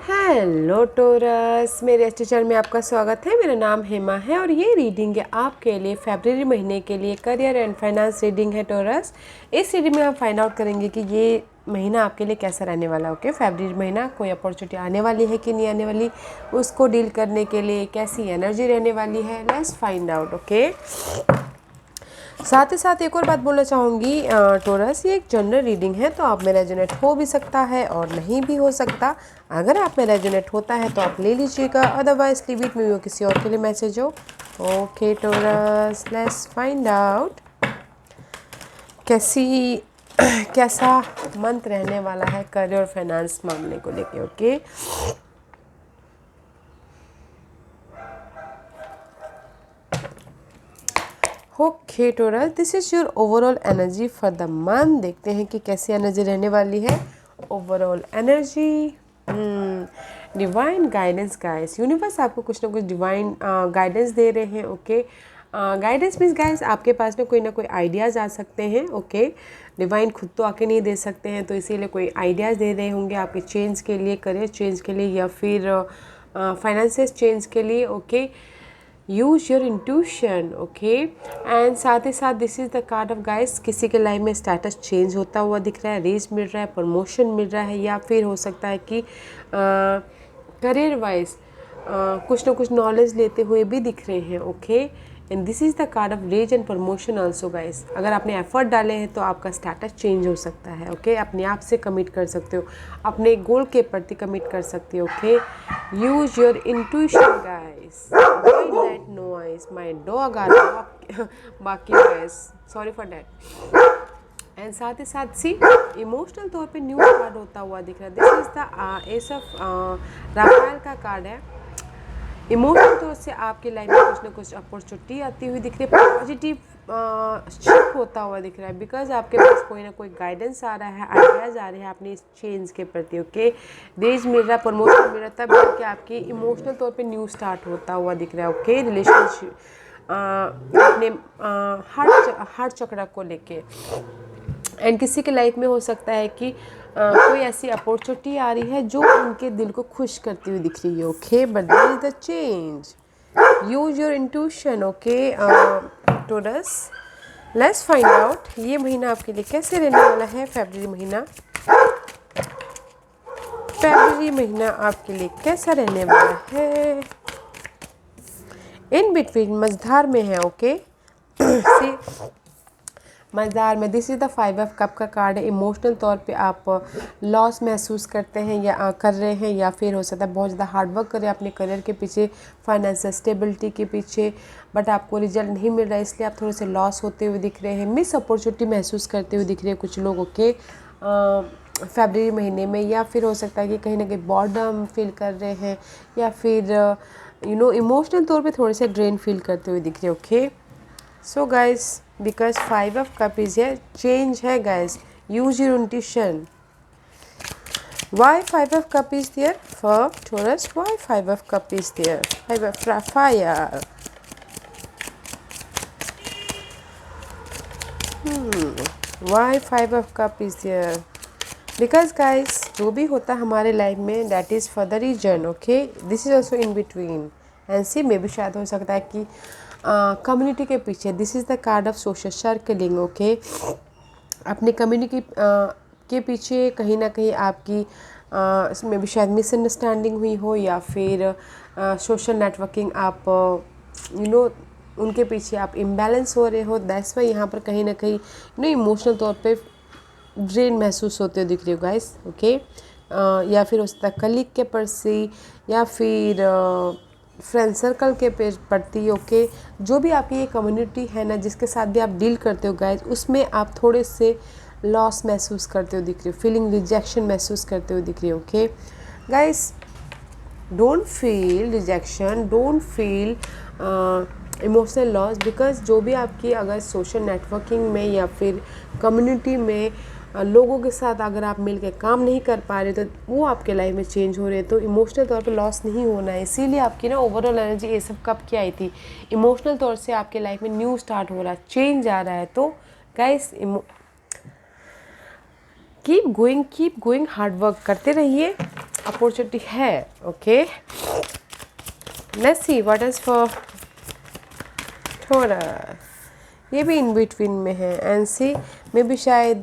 Hello torus, मेरे astro channel में आपका स्वागत है। मेरा नाम हेमा है और ये रीडिंग है आपके लिए फरवरी महीने के लिए करियर एंड फाइनेंस रीडिंग है टोरस। इस रीडिंग में हम फाइंड आउट करेंगे कि ये महीना आपके लिए कैसा रहने वाला है। ओके, फरवरी महीना कोई अपॉर्चुनिटी आने वाली है कि नहीं आने वाली, उसको डील करने के लिए कैसी एनर्जी रहने वाली है, लेट्स फाइंड आउट। ओके, साथ ही साथ एक और बात बोलना चाहूँगी टोरस, ये एक जनरल रीडिंग है तो आप में रेजोनेट हो भी सकता है और नहीं भी हो सकता। अगर आप में रेजोनेट होता है तो आप ले लीजिएगा, अदरवाइज लीव इट में, वो किसी और के लिए मैसेज हो। Okay Taurus, let's find out कैसा मंथ रहने वाला है करियर और फाइनेंस मामले को लेके। Okay, okay Taurus, this is your overall energy for the month. देखते हैं कि कैसी एनर्जी रहने वाली है। Overall energy, divine guidance guys, universe आपको कुछ ना कुछ डिवाइन गाइडेंस दे रहे हैं। ओके, गाइडेंस मीन्स गाइस आपके पास में कोई ना कोई आइडियाज़ आ सकते हैं। ओके, डिवाइन खुद तो आके नहीं दे सकते हैं, तो इसीलिए कोई आइडियाज़ दे रहे होंगे आपके चेंज के लिए, करियर चेंज के लिए या फिर फाइनेंसिस चेंज के लिए। Okay, use your intuition. Okay, and साथ ही साथ this is the card of guys, किसी के लाइफ में स्टेटस चेंज होता हुआ दिख रहा है, रेज मिल रहा है, प्रमोशन मिल रहा है, या फिर हो सकता है कि करियर वाइज कुछ ना कुछ नॉलेज लेते हुए भी दिख रहे हैं। Okay, and this is the card of raise and promotion also guys. अगर आपने एफर्ट डाले हैं तो आपका स्टेटस चेंज हो सकता है। ओके, अपने आप से कमिट कर सकते हो, अपने गोल के प्रति कमिट कर सकते हो। Okay, use your intuition guys, avoid that noise, my dog or बाकी guys, sorry for that. And साथ ही साथ सी इमोशनल तौर पे न्यू कार्ड होता हुआ दिख रहा है। This is the ace of Raphael का कार्ड है। इमोशनल तौर से आपकी लाइफ में कुछ ना कुछ अपॉर्चुनिटी आती हुई दिख रही है, पॉजिटिव शिफ्ट होता हुआ दिख रहा है, बिकॉज आपके पास कोई ना कोई गाइडेंस आ रहा है, आइडियाज़ आ रहे हैं अपने इस चेंज के प्रति। ओके, रेज मिल रहा है, प्रमोशन मिल रहा है, तब जाके आपकी इमोशनल तौर पे न्यू स्टार्ट होता हुआ दिख रहा है। ओके, रिलेशनशिप अपने हार्ट चक्र को लेके, एंड किसी के लाइफ में हो सकता है कि कोई ऐसी अपॉर्चुनिटी आ रही है जो उनके दिल को खुश करती हुई दिख रही है। Okay, but there is the change, use your intuition. Okay Taurus, let's find out ये महीना आपके लिए कैसे रहने वाला है। फरवरी महीना आपके लिए कैसा रहने वाला है। इन बिटवीन मझधार में है। ओके, सी मज़ेदार में this is the 5 of cup का कार्ड है। इमोशनल तौर पे आप लॉस महसूस करते हैं या कर रहे हैं, या फिर हो सकता है बहुत ज़्यादा हार्डवर्क करें अपने करियर के पीछे, फाइनेंशियल स्टेबिलिटी के पीछे, बट आपको रिजल्ट नहीं मिल रहा है, इसलिए आप थोड़े से लॉस होते हुए दिख रहे हैं, मिस अपॉर्चुनिटी महसूस करते हुए दिख रहे हैं कुछ लोग। ओके, फरवरी महीने में, या फिर हो सकता है कि कहीं ना कहीं बॉर्डम फील कर रहे हैं, या फिर इमोशनल तौर पे थोड़े से ड्रेन फील करते हुए दिख रहे हैं। Okay, so guys, because 5 of cup is here, change है guys, use your intuition. Why 5 of cup is there for Taurus? Why 5 of cup is there? 5 of fire. Why 5 of cup is there? Because guys, जो भी होता है हमारे life में, that is for the reason. Okay, this is also in between. and see, मे भी शायद हो सकता है कि कम्युनिटी के पीछे, this is the card of social circling. Okay, अपने कम्युनिटी के पीछे कहीं ना कहीं आपकी इसमें भी शायद मिसअंडरस्टैंडिंग हुई हो, या फिर सोशल नेटवर्किंग आप उनके पीछे आप इम्बैलेंस हो रहे हो। दैट्स वाई यहाँ पर कहीं ना कहीं इमोशनल तौर पे ड्रेन महसूस होते हो दिख रही हो गाइस। ओके, या फिर हो सकता है कलीग के प्रति, या फिर फ्रेंड सर्कल के प्रति। ओके, जो भी आपकी ये कम्युनिटी है ना, जिसके साथ भी आप डील करते हो गाइज, उसमें आप थोड़े से लॉस महसूस करते हो दिख रहे हो, फीलिंग रिजेक्शन महसूस करते हो दिख रहे हो। Okay guys, don't feel rejection, don't feel emotional loss, because जो भी आपकी अगर सोशल नेटवर्किंग में या फिर कम्युनिटी में लोगों के साथ अगर आप मिल के काम नहीं कर पा रहे, तो वो आपके लाइफ में चेंज हो रहे हैं, तो इमोशनल तौर पे लॉस नहीं होना है। इसीलिए आपकी ना ओवरऑल एनर्जी ये सब कब की आई थी, इमोशनल तौर से आपके लाइफ में न्यू स्टार्ट हो रहा है, चेंज आ रहा है। तो guys, keep going, hard work करते रहिए, अपॉर्चुनिटी है। Okay, let's see what is for taurus. ये भी इन बिटवीन में है एंड सी मे भी शायद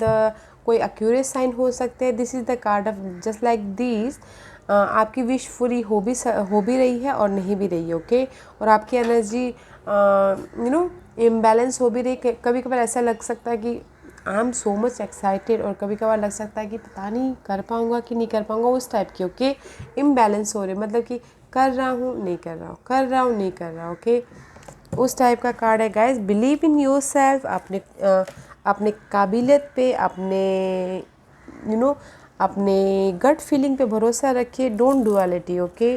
कोई एक्यूरेट साइन हो सकते हैं। This is the card of just like this. आपकी विश पूरी हो भी रही है और नहीं भी रही है। ओके, और आपकी एनर्जी इम्बैलेंस हो भी रही। कभी कभार ऐसा लग सकता है कि I am so much excited, और कभी कभार लग सकता है कि पता नहीं कर पाऊँगा कि नहीं कर पाऊँगा, उस टाइप की। ओके, इम्बैलेंस हो रहे, मतलब कि कर रहा हूँ नहीं कर रहा हूँ, कर रहा हूँ नहीं कर रहा। ओके, उस टाइप का कार्ड है guys. Believe in your self, अपने काबिलियत पे, अपने गट फीलिंग पे भरोसा रखिए। Don't duality. ओके,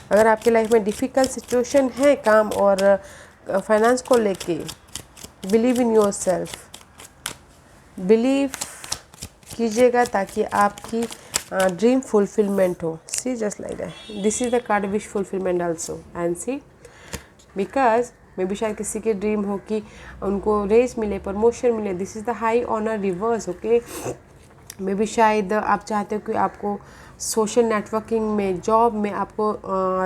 अगर आपकी लाइफ में डिफ़िकल्ट सिचुएशन है काम और फाइनेंस को लेके, believe in yourself, believe कीजिएगा ताकि आपकी ड्रीम फुलफिलमेंट हो। See just like that, this is the card wish fulfilment also and see because मे भी शायद किसी की ड्रीम हो कि उनको रेस मिले, प्रमोशन मिले। This is the high honour reverse. Okay, मे भी शायद आप चाहते हो कि आपको सोशल नेटवर्किंग में, जॉब में आपको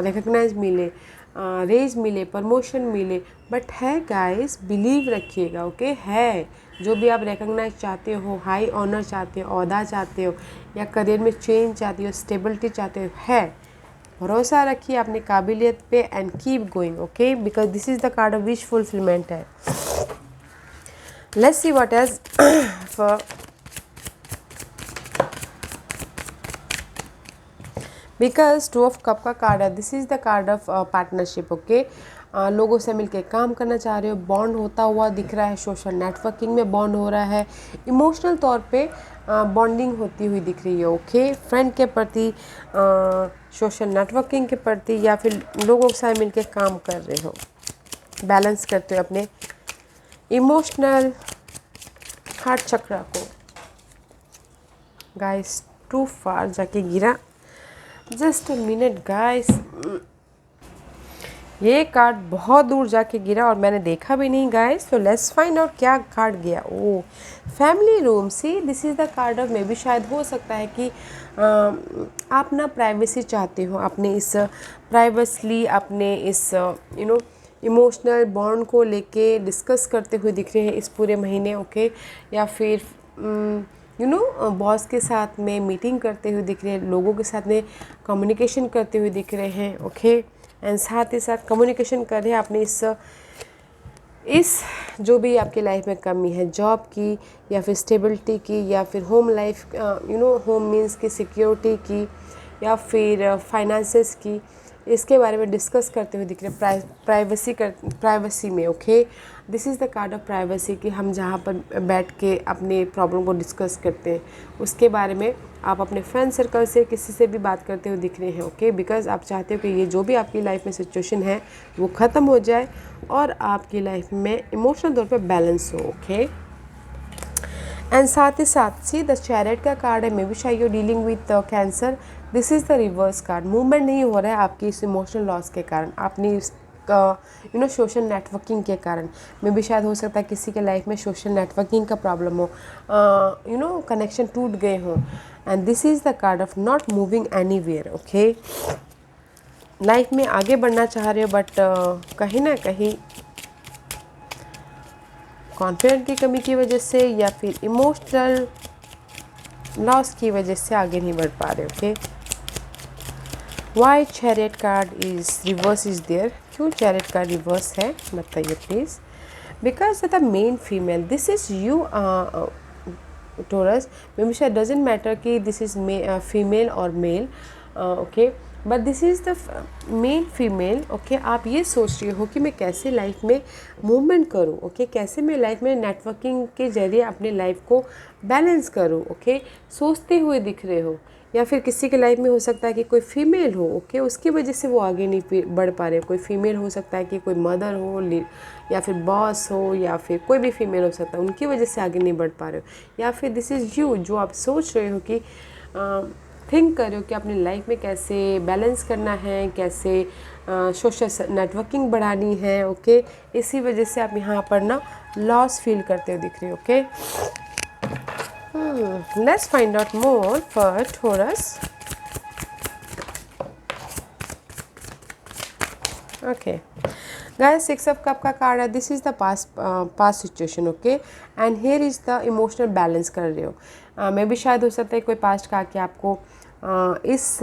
रिकग्नाइज मिले, रेज मिले, प्रमोशन मिले। बट है गाइस, बिलीव रखिएगा। ओके, है जो भी आप रिकग्नाइज चाहते हो, हाई ऑनर चाहते हो, ओहदा चाहते हो, या करियर में चेंज चाहते हो, स्टेबिलिटी चाहते हो, है। भरोसा रखिए अपने काबिलियत पे and keep going. Okay, because this is the card of wish fulfilment है। Let's see what is for because two of cup का कार्ड है। This is the card of partnership. Okay, लोगों से मिलके काम करना चाह रहे हो, बॉन्ड होता हुआ दिख रहा है, सोशल नेटवर्किंग में बॉन्ड हो रहा है, इमोशनल तौर पे बॉन्डिंग होती हुई दिख रही है। ओके, फ्रेंड के प्रति, सोशल नेटवर्किंग के प्रति, या फिर लोगों के साथ मिलके काम कर रहे हो, बैलेंस करते हो अपने इमोशनल हार्ट चक्रा को। गाइस, टू फार जाके गिरा, जस्ट अ मिनट गाइस, ये कार्ड बहुत दूर जाके गिरा और मैंने देखा भी नहीं गाइस। तो लेट्स फाइंड आउट क्या कार्ड गया। Oh, family room. See this is the card of, मे भी शायद हो सकता है कि आप ना प्राइवेसी चाहते हो, अपने इस प्राइवेसली, अपने इस इमोशनल बॉन्ड को लेके डिस्कस करते हुए दिख रहे हैं इस पूरे महीने। ओके, या फिर बॉस के साथ में मीटिंग करते हुए दिख रहे हैं, लोगों के साथ में कम्युनिकेशन करते हुए दिख रहे हैं। ओके, एंड साथ ही साथ कम्युनिकेशन कर रहे हैं अपने इस जो भी आपकी लाइफ में कमी है, जॉब की या फिर स्टेबिलिटी की, या फिर होम लाइफ, होम मीन्स की सिक्योरिटी की, या फिर फाइनेंसेस की, इसके बारे में डिस्कस करते हुए दिख रहे हैं प्राइवेसी में। Okay, this is the card of privacy कि हम जहाँ पर बैठ के अपने प्रॉब्लम को डिस्कस करते हैं, उसके बारे में आप अपने फ्रेंड सर्कल से किसी से भी बात करते हुए दिख रहे हैं। ओके, बिकॉज आप चाहते हो कि ये जो भी आपकी लाइफ में सिचुएशन है वो ख़त्म हो जाए और आपकी लाइफ में इमोशनल तौर पे बैलेंस हो। ओके, एंड साथ ही साथ सी द चैरियट का कार्ड है। मे बी शायद you dealing with cancer. This is the reverse card. Movement नहीं हो रहा है आपकी इस इमोशनल लॉस के कारण, अपनी सोशल नेटवर्किंग के कारण। मे भी शायद हो सकता है किसी के लाइफ में सोशल नेटवर्किंग का प्रॉब्लम हो, कनेक्शन टूट गए हों, and this is the card of not moving anywhere. Okay, life में आगे बढ़ना चाह रहे हो बट कहीं ना कहीं कॉन्फिडेंस की कमी की वजह से या फिर इमोशनल लॉस की वजह से आगे नहीं बढ़ पा रहे। Okay, why chariot card is reverse is there. क्यों चैरियट कार्ड रिवर्स है बताइए please. Because the main female, this is you Taurus. Maybe शायद डजेंट मैटर कि दिस इज़ फीमेल और male. Okay, but this is the main female. Okay, आप ये सोच रहे हो कि मैं कैसे लाइफ में मूवमेंट करूँ। ओके, कैसे मैं लाइफ में नेटवर्किंग के जरिए अपने लाइफ को बैलेंस करूँ। ओके, सोचते हुए दिख रहे हो, या फिर किसी के लाइफ में हो सकता है कि कोई फीमेल हो। ओके, उसकी वजह से वो आगे नहीं बढ़ पा रहे। कोई फीमेल हो सकता है कि कोई मदर हो, या फिर बॉस हो, या फिर कोई भी फीमेल हो सकता है, उनकी वजह से आगे नहीं बढ़ पा रहे हो। या फिर दिस इज़ यू, जो आप सोच रहे हो कि थिंक कर रहे हो कि अपनी लाइफ में कैसे बैलेंस करना है, कैसे सोशल नेटवर्किंग बढ़ानी है। ओके, इसी वजह से आप यहाँ पर ना लॉस फील करते हुए दिख रहे हो। Okay, Let's find out more for Taurus. Okay, guys, Six of Cup का कार्ड है. This is the past situation, okay, and here is the emotional balance कर रहे हो. मैं भी शायद हो सकता है कोई पास्ट का कि आपको इस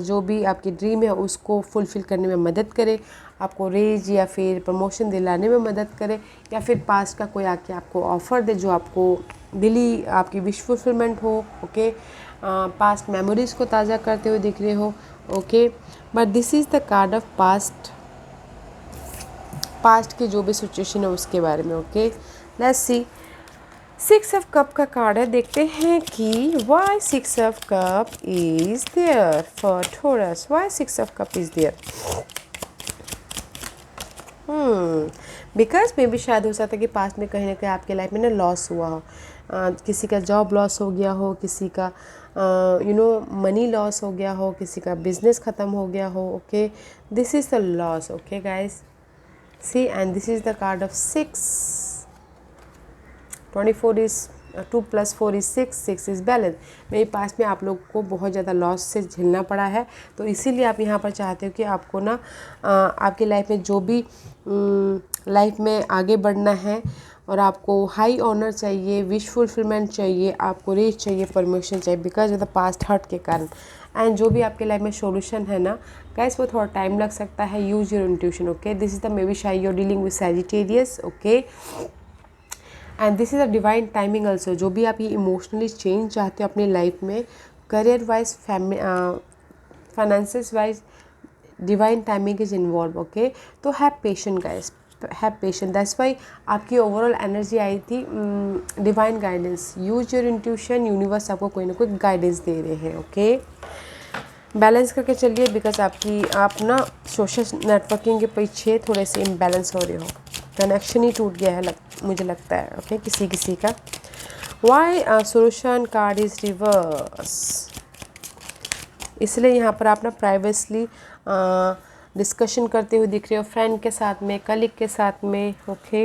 जो भी आपकी ड्रीम है उसको फुलफ़िल करने में मदद करे, आपको रेज या फिर प्रमोशन दिलाने में मदद करे, या फिर पास्ट का कोई आके आपको ऑफ़र दे जो आपको दिली आपकी विश फुलफिलमेंट हो. ओके, पास्ट मेमोरीज़ को ताज़ा करते हुए दिख रहे हो. Okay, but this is the card of past की जो भी सिचुएशन है उसके बारे में. Okay, let's see. Six of cup का कार्ड है. देखते हैं कि why six of cup is there for Taurus. Why six of cup is there? Because मे भी शायद हो सकता है कि पास्ट में कहीं ना कहीं आपके लाइफ में ना लॉस हुआ हो. किसी का जॉब लॉस हो गया हो, किसी का मनी लॉस हो गया हो, किसी का बिजनेस ख़त्म हो गया हो. Okay, this is the loss. Okay guys, see, and this is the card of 6. 24 is 2 + 4 is 6. 6 is balance. मेरे पास में आप लोग को बहुत ज़्यादा लॉस से झेलना पड़ा है, तो इसीलिए आप यहाँ पर चाहते हो कि आपको ना आपकी लाइफ में जो भी लाइफ में आगे बढ़ना है और आपको हाई ऑनर चाहिए, विश फुलफिलमेंट चाहिए, आपको रीच चाहिए, परमिशन चाहिए, because of the past hurt के कारण. एंड जो भी आपके लाइफ में सॉल्यूशन है ना गाइस, वो थोड़ा टाइम लग सकता है. Use your intuition. Okay, this is the maybe शायद you are dealing with Sagittarius. Okay, and this is a divine timing also. जो भी आप ये इमोशनली चेंज चाहते हो अपनी लाइफ में, career wise, finances wise, divine timing is involve. Okay, तो have patience guys, have patience. That's why आपकी ओवरऑल एनर्जी आई थी divine guidance. Use your intuition. Universe आपको कोई ना कोई गाइडेंस दे रहे हैं. ओके, बैलेंस करके चलिए, बिकॉज आप ना सोशल नेटवर्किंग के पीछे थोड़े से इम्बैलेंस हो रहे हो. कनेक्शन ही टूट गया है मुझे लगता है. ओके, किसी का. Why solution card is reverse. इसलिए यहाँ पर आप ना प्राइवेटली डिस्कशन करते हुए दिख रहे हो, फ्रेंड के साथ में, कलीग के साथ में. ओके,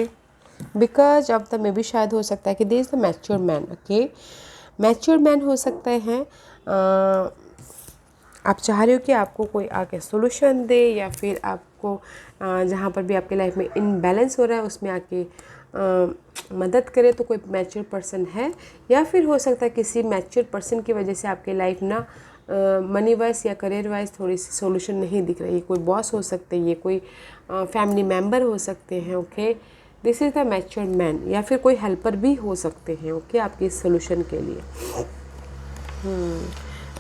बिकॉज ऑफ द मे भी शायद हो सकता है कि this is the mature man. Okay, mature man हो सकते हैं. आप चाह रहे हो कि आपको कोई आके सोल्यूशन दे, या फिर आपको जहाँ पर भी आपके लाइफ में इनबैलेंस हो रहा है उसमें आके मदद करे, तो कोई मैच्योर पर्सन है. या फिर हो सकता है किसी मैच्योर पर्सन की वजह से आपके लाइफ ना मनी वाइज या करियर वाइज थोड़ी सी सोल्यूशन नहीं दिख रही है. कोई बॉस हो सकते हैं, ये कोई फैमिली मेम्बर हो सकते हैं. Okay, this is the mature man. या फिर कोई हेल्पर भी हो सकते हैं. ओके, आपके इस सोल्यूशन के लिए.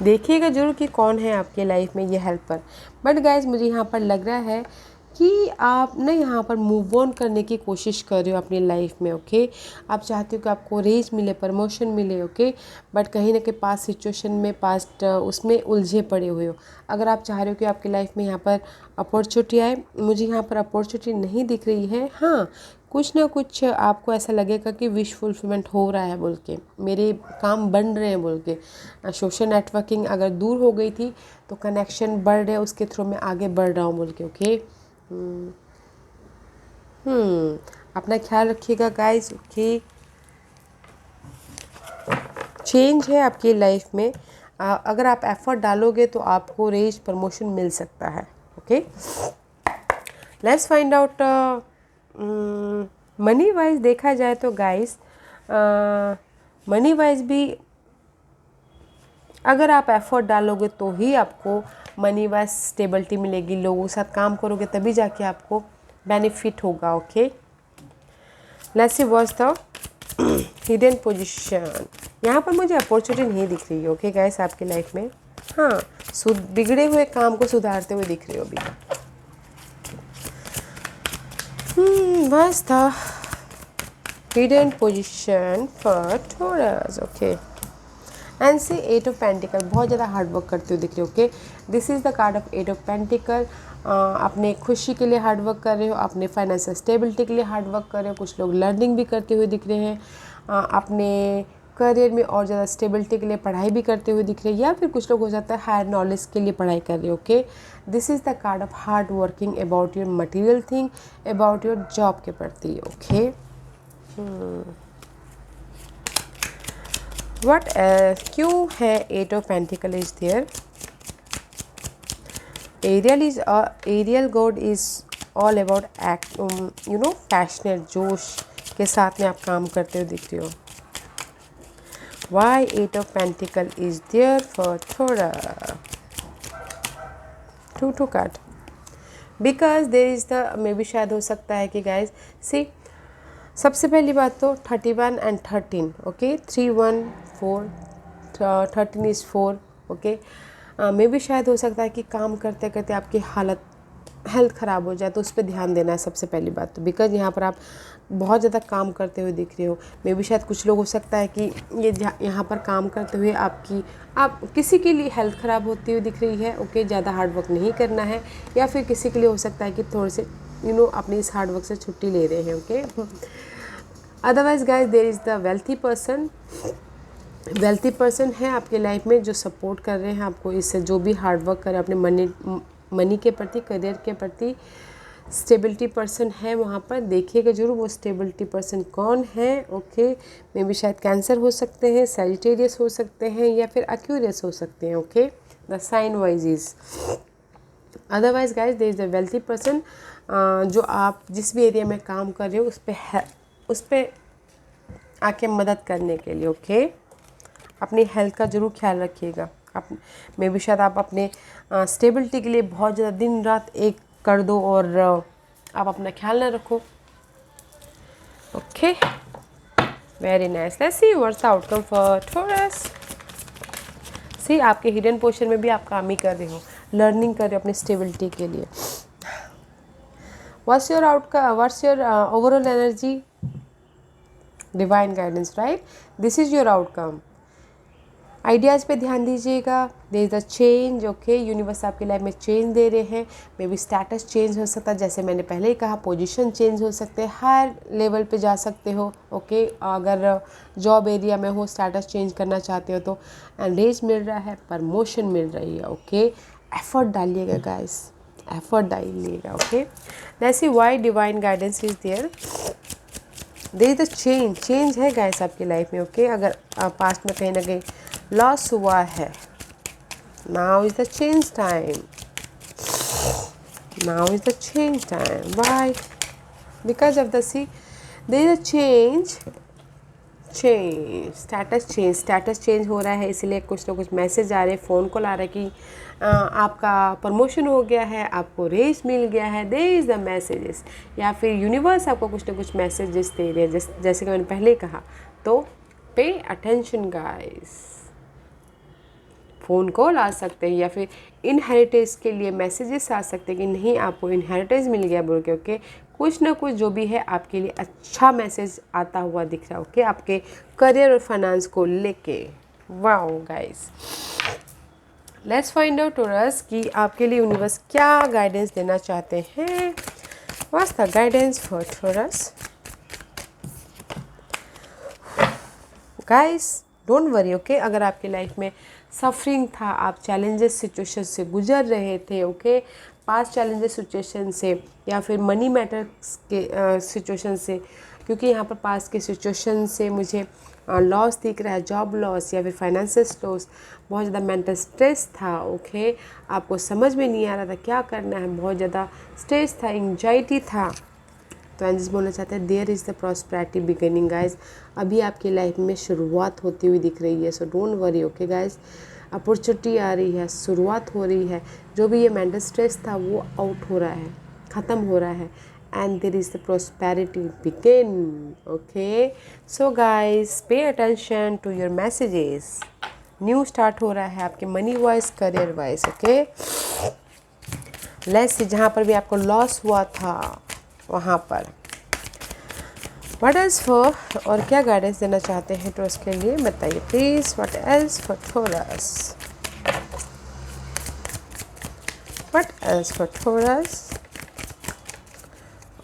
देखिएगा जरूर कि कौन है आपके लाइफ में ये हेल्पर. बट गाइज, मुझे यहाँ पर लग रहा है कि आप ना यहाँ पर मूव ऑन करने की कोशिश कर रहे हो अपनी लाइफ में. ओके, आप चाहते हो कि आपको रेज मिले, प्रमोशन मिले. ओके, बट कहीं ना कहीं पास्ट सिचुएशन में, पास्ट उसमें उलझे पड़े हुए हो. अगर आप चाह रहे हो कि आपकी लाइफ में यहाँ पर अपॉर्चुनिटी आए, मुझे यहाँ पर अपॉर्चुनिटी नहीं दिख रही है. हाँ, कुछ ना कुछ आपको ऐसा लगेगा कि विश फुलफिलमेंट हो रहा है बोल के, मेरे काम बन रहे हैं बोल के. सोशल नेटवर्किंग अगर दूर हो गई थी तो कनेक्शन बढ़ रहे, उसके थ्रू मैं आगे बढ़ रहा हूँ बोल के. ओके, अपना ख्याल रखिएगा गाइस. ओके, चेंज है आपकी लाइफ में. अगर आप एफर्ट डालोगे तो आपको रेज प्रमोशन मिल सकता है. Okay, let's find out. Money wise देखा जाए तो गाइस, मनी वाइज भी अगर आप एफर्ट डालोगे तो ही आपको मनी वाइज स्टेबिलिटी मिलेगी. लोगों के साथ काम करोगे तभी जाके आपको बेनिफिट होगा. Okay, let's see what's the hidden position. यहाँ पर मुझे अपॉर्चुनिटी नहीं दिख रही है. ओके गाइस, आपकी लाइफ में हाँ, बिगड़े हुए काम को सुधारते हुए दिख रहे हो अभी. बस था hidden position for Taurus. Okay, and see 8 of pentacle. बहुत ज़्यादा हार्डवर्क करते हुए दिख रहे हो. Okay, this is the card of 8 of pentacle. अपने खुशी के लिए हार्डवर्क कर रहे हो, अपने फाइनेंशियल स्टेबिलिटी के लिए हार्डवर्क कर रहे हो. कुछ लोग लर्निंग भी करते हुए दिख रहे हैं, अपने करियर में और ज़्यादा स्टेबिलिटी के लिए पढ़ाई भी करते हुए दिख रहे हैं, या फिर कुछ लोग हो जाता है हायर नॉलेज के लिए पढ़ाई कर रहे हो. Okay, this is the card of hard working about your material thing, about your job के प्रति. ओके, व्हाट क्यों है eight of pentacle is there? Aerial god is all about act, passionate, जोश के साथ में आप काम करते हुए दिखते हो. Why eight of pentacle is there for थोड़ा to cut? Because there is the, maybe शायद हो सकता है कि गाइज सी, सबसे पहली बात तो 31 एंड 13, ओके, 3 1 4, 13 इज़ 4, ओके. मे भी शायद हो सकता है कि काम करते करते आपकी हालत, हेल्थ ख़राब हो जाए, तो उस पर ध्यान देना है सबसे पहली बात तो. बिकॉज यहाँ पर आप बहुत ज़्यादा काम करते हुए दिख रहे हो. मे भी शायद कुछ लोग हो सकता है कि ये यहाँ पर काम करते हुए आप किसी के लिए हेल्थ ख़राब होती हुई दिख रही है, ओके. ज़्यादा हार्ड वर्क नहीं करना है, या फिर किसी के लिए हो सकता है कि थोड़े से अपनी इस हार्ड वर्क से छुट्टी ले रहे हैं, okay. Otherwise guys there is the wealthy person है आपके लाइफ में जो सपोर्ट कर रहे हैं आपको. इससे जो भी हार्ड वर्क करे अपने मनी के प्रति, करियर के प्रति, स्टेबिलिटी पर्सन है वहाँ पर. देखिएगा जरूर वो स्टेबिलिटी पर्सन कौन है, ओके. मे बी शायद कैंसर हो सकते हैं, सैजिटेरियस हो सकते हैं, या फिर एक्यूरियस हो सकते हैं, okay. The sign wise is. Otherwise guys there is the wealthy person जो आप जिस भी एरिया में काम कर रहे हो उस पर आके मदद करने के लिए, ओके. अपनी हेल्थ का ज़रूर ख्याल रखिएगा. मे भी शायद आप अपने स्टेबिलिटी के लिए बहुत ज़्यादा दिन रात एक कर दो और आप अपना ख्याल ना रखो, okay. Very nice. Let's see what's the outcome for Taurus. See आपके हिडन पोर्शन में भी आप काम ही कर रहे हो, लर्निंग कर रहे हो अपनी स्टेबिलिटी के लिए. What's your overall energy? Divine guidance, right. This is your outcome. Ideas पे ध्यान दीजिएगा. There is the change, okay. Universe आपकी लाइफ में चेंज दे रहे हैं. मे बी स्टेटस चेंज हो सकता है, जैसे मैंने पहले ही कहा, पोजीशन चेंज हो सकते हैं, हायर लेवल पे जा सकते हो, ओके. अगर जॉब एरिया में हो, स्टेटस चेंज करना चाहते हो तो रेज मिल रहा है, प्रमोशन मिल रही है, ओके. एफर्ट डालिएगा गाइस, एफर्ट डालिएगा, okay. Let's see why divine guidance is there. There is the change है गाइस आपकी लाइफ में, ओके. अगर पास्ट में कहीं ना कहीं लॉस हुआ है, now is the change time. Now is the change time. Why? Because of the see there is a status change हो रहा है, इसलिए कुछ ना कुछ मैसेज आ रहे हैं, फ़ोन कॉल आ रहा है कि आपका प्रमोशन हो गया है, आपको रेस मिल गया है. देयर इज़ द मैसेजेस, या फिर यूनिवर्स आपको कुछ ना कुछ मैसेजेस दे रहे हैं, जैसे कि मैंने पहले कहा. तो pay attention guys. Phone call आ सकते हैं, या फिर इनहेरिटेंस के लिए मैसेजेस आ सकते हैं कि नहीं आपको इनहेरिटेंस मिल गया बोल के, ओके. कुछ ना कुछ जो भी है आपके लिए अच्छा मैसेज आता हुआ दिख रहा है, ओके. आपके करियर और फाइनेंस को लेके. Wow guys. Let's find out taurus कि आपके लिए यूनिवर्स क्या गाइडेंस देना चाहते हैं. What's the guidance for taurus? Guys don't worry, okay. अगर आपकी लाइफ में सफरिंग था, आप चैलेंजेस सिचुएशन से गुजर रहे थे, ओके. पास्ट चैलेंजेस सिचुएशन से, या फिर मनी मैटर्स के सिचुएशन से, क्योंकि यहाँ पर पास्ट के सिचुएशन से मुझे लॉस दिख रहा है, जॉब लॉस या फिर फाइनेंशियल लॉस. बहुत ज़्यादा मेंटल स्ट्रेस था, ओके. आपको समझ में नहीं आ रहा था क्या करना है, बहुत ज़्यादा स्ट्रेस था, एंजाइटी था. तो एंजल्स बोलना चाहते हैं there is the prosperity beginning guys. अभी आपकी लाइफ में शुरुआत होती हुई दिख रही है. So don't worry, okay guys. Opportunity आ रही है, शुरुआत हो रही है. जो भी ये मेंटल स्ट्रेस था वो आउट हो रहा है, ख़त्म हो रहा है. And there is the prosperity begin, okay. So guys pay attention to your messages. New start हो रहा है आपके money wise, career wise, okay. Let's see जहाँ पर भी आपको लॉस हुआ था वहाँ पर व्हाट एल्स फॉर, और क्या गाइडेंस देना चाहते हैं टॉरस के लिए बताइए please. What else for Taurus? What else for Taurus?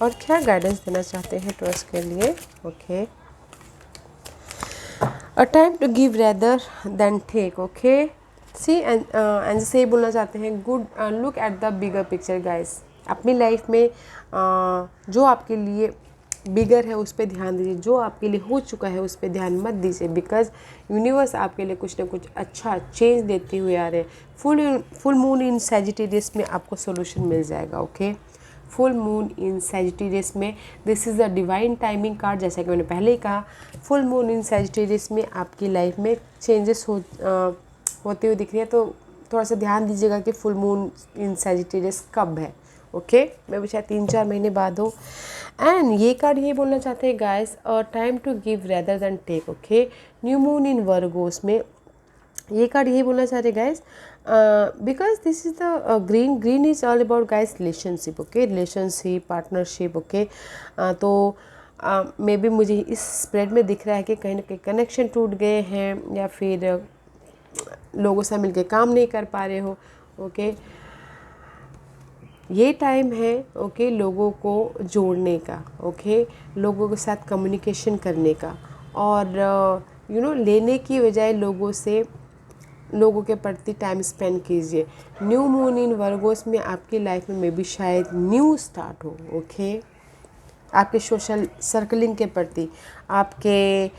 और क्या गाइडेंस देना चाहते हैं टॉरस के लिए, okay. A time to give rather than take, okay. सी एंड से बोलना चाहते हैं good look at the bigger picture guys. अपनी लाइफ में जो आपके लिए बिगर है उस पर ध्यान दीजिए, जो आपके लिए हो चुका है उस पर ध्यान मत दीजिए, बिकॉज यूनिवर्स आपके लिए कुछ ना कुछ अच्छा चेंज देते हुए आ रहे हैं। फुल मून इन सैजिटेरियस में आपको सोल्यूशन मिल जाएगा। Okay, full moon in Sagittarius में this is the divine timing card. जैसा कि मैंने पहले ही कहा, फुल मून इन सैजिटेरियस में आपकी लाइफ में चेंजेस होते हुए दिख रही है, तो थोड़ा सा ध्यान दीजिएगा कि फुल मून इन सैजिटेरियस कब है। ओके, मैं भी शायद 3-4 महीने बाद हो। एंड ये कार्ड ये बोलना चाहते हैं guys, time to give rather than take. Okay, new moon in Virgo's में ये कार्ड यही बोलना चाह रहे guys, because this is the green is all about guys relationship. Okay, relationship, partnership. Okay, तो मे बी मुझे इस स्प्रेड में दिख रहा है कि कहीं ना कहीं कनेक्शन टूट गए हैं, या फिर लोगों से मिलके काम नहीं कर पा रहे हो। ओके, ये टाइम है ओके लोगों को जोड़ने का, ओके लोगों के साथ कम्युनिकेशन करने का, और लेने की बजाय लोगों के प्रति टाइम स्पेंड कीजिए। न्यू मून इन वर्गोस में आपकी लाइफ में भी शायद न्यू स्टार्ट हो। ओके, आपके सोशल सर्कलिंग के प्रति, आपके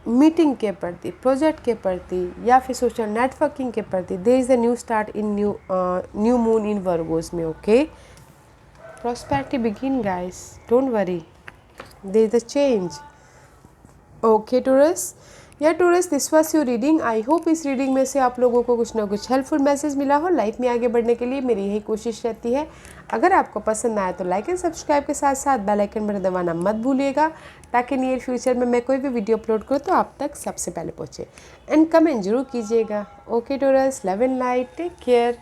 मीटिंग के प्रति, प्रोजेक्ट के प्रति, या फिर सोशल नेटवर्किंग के प्रति there is a new start in new moon in Virgo's में। Okay, prosperity begin guys, don't worry, there is a change. Okay Taurus, या Taurus, this was your reading. I hope इस reading में से आप लोगों को कुछ ना कुछ हेल्पफुल मैसेज मिला हो। लाइफ में आगे बढ़ने के लिए मेरी यही कोशिश रहती है। अगर आपको पसंद आया तो लाइक एंड सब्सक्राइब के साथ साथ बेल आइकन बटन दबाना मत भूलिएगा, ताकि नियर फ्यूचर में मैं कोई भी वीडियो अपलोड करूँ तो आप तक सबसे पहले पहुँचे। एंड कमेंट जरूर कीजिएगा। Okay Taurus, love and light, take care.